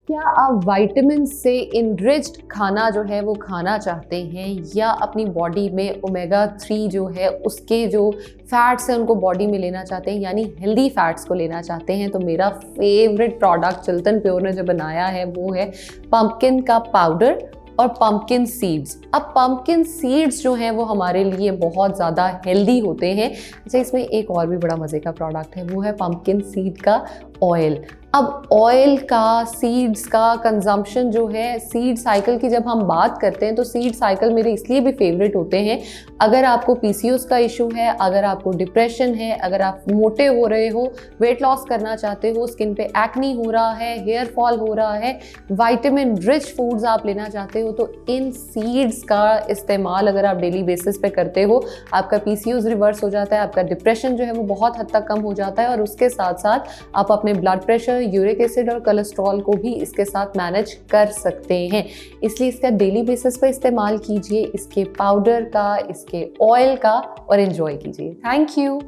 क्या आप विटामिन से इनरिच्ड खाना जो है वो खाना चाहते हैं या अपनी बॉडी में ओमेगा 3 जो है उसके जो फैट्स हैं उनको बॉडी में लेना चाहते हैं, यानी हेल्दी फैट्स को लेना चाहते हैं? तो मेरा फेवरेट प्रोडक्ट चिल्टन प्योर ने जो बनाया है वो है पंपकिन का पाउडर और पंपकिन सीड्स। अब पंपकिन सीड्स जो हैं वो हमारे लिए बहुत ज़्यादा हेल्दी होते हैं। अच्छा, इसमें एक और भी बड़ा मज़े का प्रोडक्ट है, वो है पंपकिन सीड का ऑयल। अब ऑयल का, सीड्स का कंजम्पशन जो है, सीड साइकिल की जब हम बात करते हैं तो सीड साइकिल मेरे इसलिए भी फेवरेट होते हैं, अगर आपको पीसीओएस का इशू है, अगर आपको डिप्रेशन है, अगर आप मोटे हो रहे हो, वेट लॉस करना चाहते हो, स्किन पे एक्नी हो रहा है, हेयर फॉल हो रहा है, विटामिन रिच फूड्स आप लेना चाहते हो, तो इन सीड्स का इस्तेमाल अगर आप डेली बेसिस पे करते हो, आपका पीसीओएस रिवर्स हो जाता है, आपका डिप्रेशन जो है वो बहुत हद तक कम हो जाता है और उसके साथ साथ आप अपने ब्लड प्रेशर, यूरिक एसिड और कोलेस्ट्रॉल को भी इसके साथ मैनेज कर सकते हैं। इसलिए इसका डेली बेसिस पे इस्तेमाल कीजिए, इसके पाउडर का, इसके ऑयल का, और एंजॉय कीजिए। Thank you.